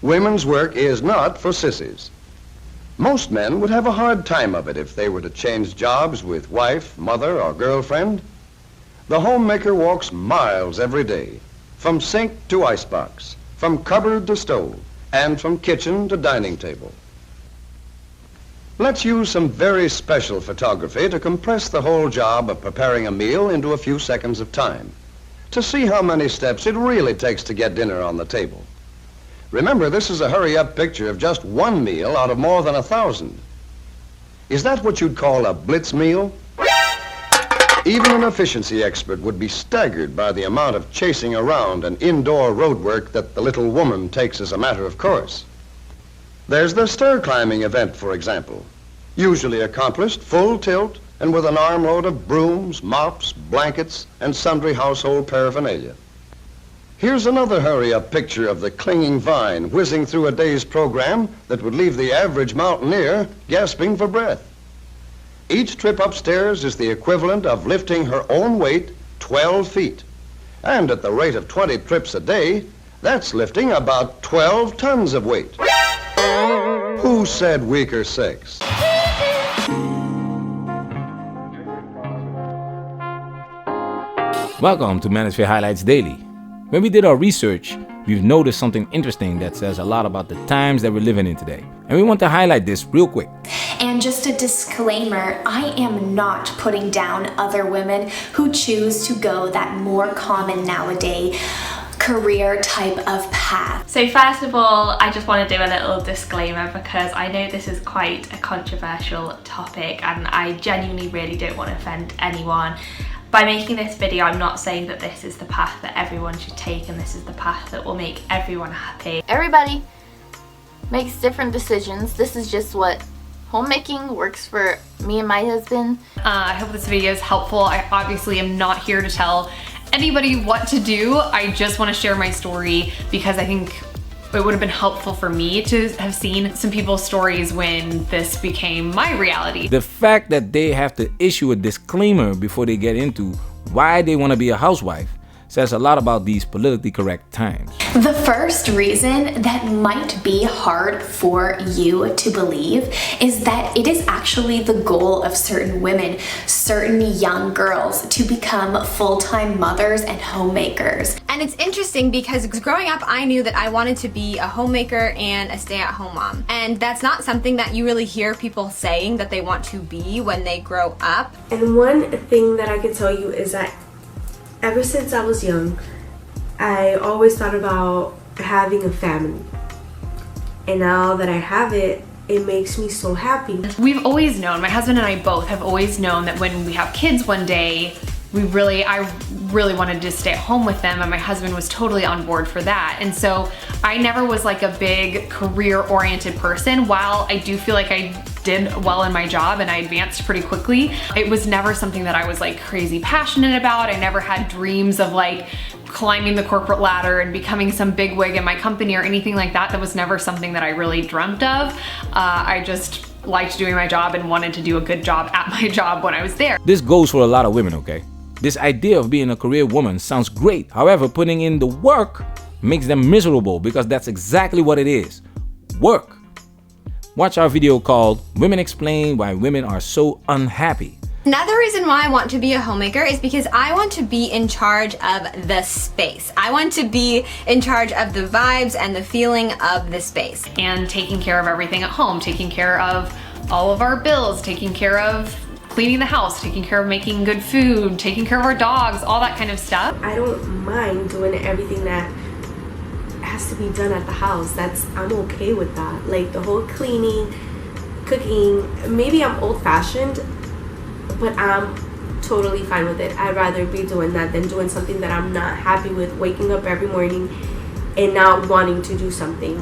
Women's work is not for sissies. Most men would have a hard time of it if they were to change jobs with wife, mother, or girlfriend. The homemaker walks miles every day, from sink to icebox, from cupboard to stove, and from kitchen to dining table. Let's use some very special photography to compress the whole job of preparing a meal into a few seconds of time, to see how many steps it really takes to get dinner on the table. Remember, this is a hurry-up picture of just one meal out of more than 1,000. Is that what you'd call a blitz meal? Even an efficiency expert would be staggered by the amount of chasing around and indoor road work that the little woman takes as a matter of course. There's the stair climbing event, for example, usually accomplished full tilt and with an armload of brooms, mops, blankets, and sundry household paraphernalia. Here's another hurry-up picture of the clinging vine whizzing through a day's program that would leave the average mountaineer gasping for breath. Each trip upstairs is the equivalent of lifting her own weight 12 feet. And at the rate of 20 trips a day, that's lifting about 12 tons of weight. Who said weaker sex? Welcome to Manosphere Highlights Daily. When we did our research, we've noticed something interesting that says a lot about the times that we're living in today. And we want to highlight this real quick. And just a disclaimer, I am not putting down other women who choose to go that more common nowadays career type of path. So first of all, I just want to do a little disclaimer because I know this is quite a controversial topic and I genuinely really don't want to offend anyone. By making this video, I'm not saying that this is the path that everyone should take and this is the path that will make everyone happy. Everybody makes different decisions. This is just what homemaking works for me and my husband. I hope this video is helpful. I obviously am not here to tell anybody what to do. I just want to share my story because I think it would have been helpful for me to have seen some people's stories when this became my reality. The fact that they have to issue a disclaimer before they get into why they want to be a housewife says a lot about these politically correct times. The first reason that might be hard for you to believe is that it is actually the goal of certain women, certain young girls, to become full-time mothers and homemakers. And it's interesting because growing up, I knew that I wanted to be a homemaker and a stay-at-home mom. And that's not something that you really hear people saying that they want to be when they grow up. And one thing that I can tell you is that ever since I was young, I always thought about having a family. And now that I have it, it makes me so happy. We've always known, my husband and I both have always known that when we have kids one day, I really wanted to stay at home with them and my husband was totally on board for that. And so I never was like a big career-oriented person. While I do feel like I did well in my job and I advanced pretty quickly, it was never something that I was like crazy passionate about. I never had dreams of like climbing the corporate ladder and becoming some big wig in my company or anything like that. That was never something that I really dreamt of. I just liked doing my job and wanted to do a good job at my job when I was there. This goes for a lot of women, okay? This idea of being a career woman sounds great. However, putting in the work makes them miserable because that's exactly what it is. Work. Watch our video called Women Explain Why Women Are So Unhappy. Another reason why I want to be a homemaker is because I want to be in charge of the space. I want to be in charge of the vibes and the feeling of the space. And taking care of everything at home, taking care of all of our bills, taking care of cleaning the house, taking care of making good food, taking care of our dogs, all that kind of stuff. I don't mind doing everything that has to be done at the house. I'm okay with that. Like the whole cleaning, cooking, maybe I'm old-fashioned, but I'm totally fine with it. I'd rather be doing that than doing something that I'm not happy with, waking up every morning and not wanting to do something.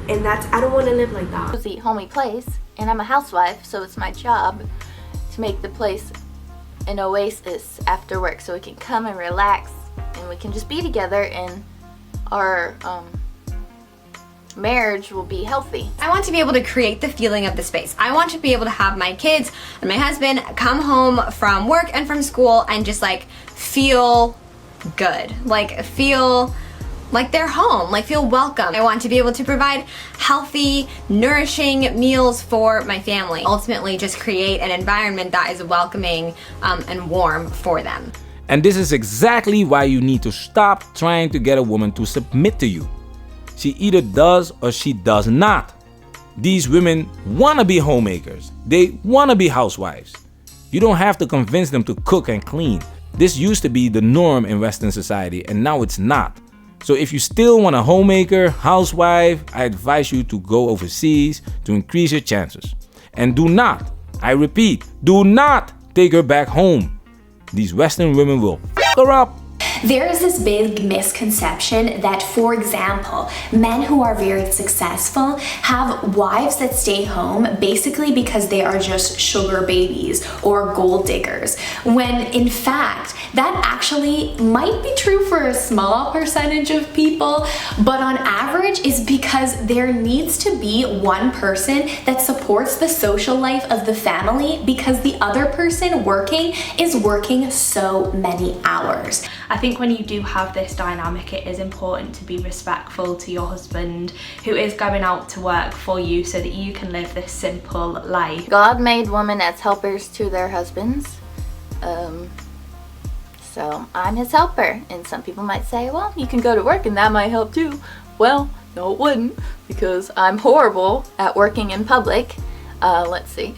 And I don't want to live like that. It's a homey place, and I'm a housewife, so it's my job to make the place an oasis after work so we can come and relax and we can just be together and our marriage will be healthy. I want to be able to create the feeling of the space. I want to be able to have my kids and my husband come home from work and from school and just like feel good. Like feel like their home, like feel welcome. I want to be able to provide healthy, nourishing meals for my family. Ultimately, just create an environment that is welcoming and warm for them. And this is exactly why you need to stop trying to get a woman to submit to you. She either does or she does not. These women want to be homemakers. They want to be housewives. You don't have to convince them to cook and clean. This used to be the norm in Western society, and now it's not. So if you still want a homemaker, housewife, I advise you to go overseas to increase your chances. And do not, I repeat, do not take her back home. These Western women will f her up. There is this big misconception that, for example, men who are very successful have wives that stay home basically because they are just sugar babies or gold diggers, when in fact that actually might be true for a small percentage of people, but on average is because there needs to be one person that supports the social life of the family because the other person working is working so many hours. I think when you do have this dynamic, it is important to be respectful to your husband who is going out to work for you so that you can live this simple life. God made women as helpers to their husbands. So I'm his helper. And some people might say, well, you can go to work and that might help too. Well, no it wouldn't, because I'm horrible at working in public. Let's see.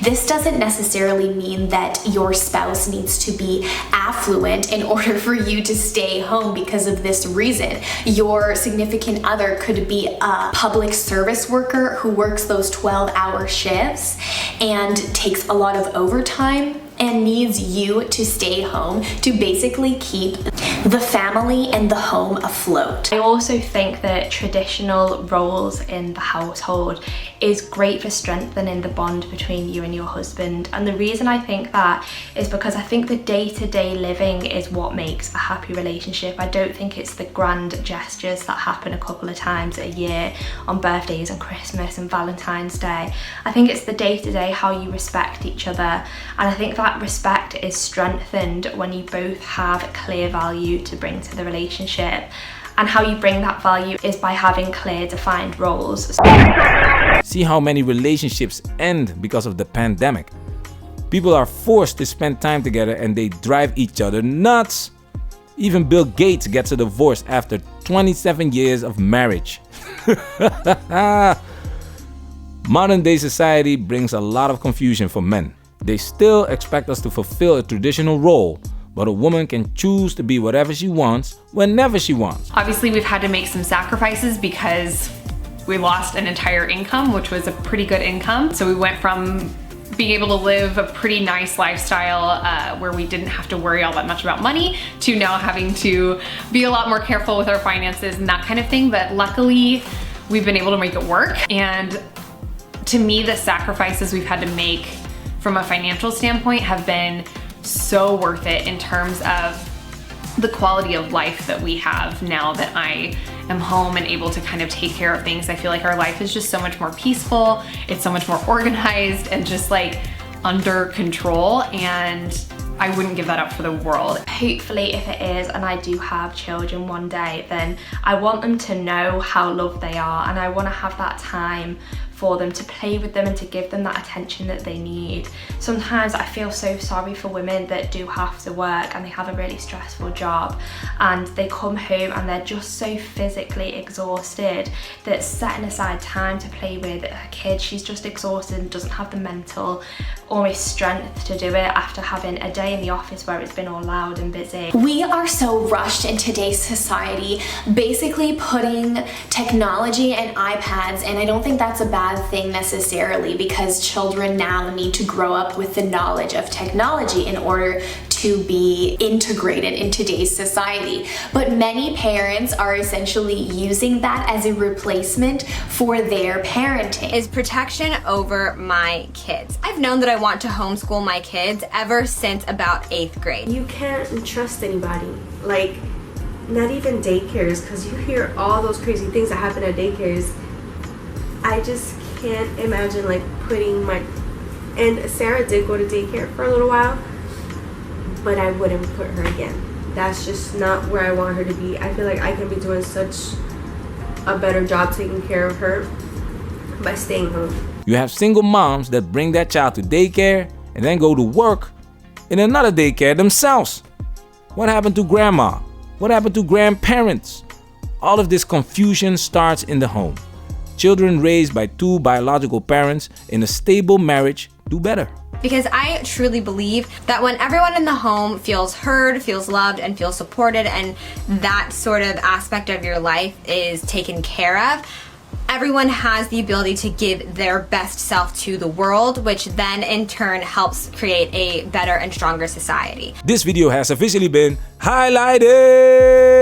This doesn't necessarily mean that your spouse needs to be affluent in order for you to stay home because of this reason. Your significant other could be a public service worker who works those 12-hour shifts and takes a lot of overtime and needs you to stay home to basically keep the family and the home afloat. I also think that traditional roles in the household is great for strengthening the bond between you and your husband. And the reason I think that is because I think the day-to-day living is what makes a happy relationship. I don't think it's the grand gestures that happen a couple of times a year on birthdays and Christmas and Valentine's Day. I think it's the day-to-day, how you respect each other. And I think that respect is strengthened when you both have a clear value to bring to the relationship. And how you bring that value is by having clear defined roles. See how many relationships end because of the pandemic. People are forced to spend time together and they drive each other nuts. Even Bill Gates gets a divorce after 27 years of marriage. Modern day society brings a lot of confusion for men. They still expect us to fulfill a traditional role, but a woman can choose to be whatever she wants, whenever she wants. Obviously, we've had to make some sacrifices because we lost an entire income, which was a pretty good income. So we went from being able to live a pretty nice lifestyle where we didn't have to worry all that much about money to now having to be a lot more careful with our finances and that kind of thing. But luckily, we've been able to make it work. And to me, the sacrifices we've had to make from a financial standpoint have been so worth it in terms of the quality of life that we have now that I am home and able to kind of take care of things. I feel like our life is just so much more peaceful. It's so much more organized and just like under control, and I wouldn't give that up for the world. Hopefully, if it is and I do have children one day, then I want them to know how loved they are, and I want to have that time for them to play with them and to give them that attention that they need. Sometimes I feel so sorry for women that do have to work and they have a really stressful job and they come home and they're just so physically exhausted that setting aside time to play with her kid, she's just exhausted and doesn't have the mental almost strength to do it after having a day in the office where it's been all loud and busy. We are so rushed in today's society, basically putting technology and iPads, and I don't think that's a bad thing necessarily, because children now need to grow up with the knowledge of technology in order to be integrated in today's society. But many parents are essentially using that as a replacement for their parenting. Is protection over my kids. I've known that I want to homeschool my kids ever since about 8th grade. You can't trust anybody, like not even daycares, because you hear all those crazy things that happen at daycares. I just can't imagine like putting my, and Sarah did go to daycare for a little while, but I wouldn't put her again. that's just not where I want her to be. I feel like I can be doing such a better job taking care of her by staying home. You have single moms that bring their child to daycare and then go to work in another daycare themselves. What happened to grandma? What happened to grandparents? All of this confusion starts in the home. Children raised by two biological parents in a stable marriage do better. Because I truly believe that when everyone in the home feels heard, feels loved, and feels supported, and that sort of aspect of your life is taken care of, everyone has the ability to give their best self to the world, which then in turn helps create a better and stronger society. This video has officially been highlighted.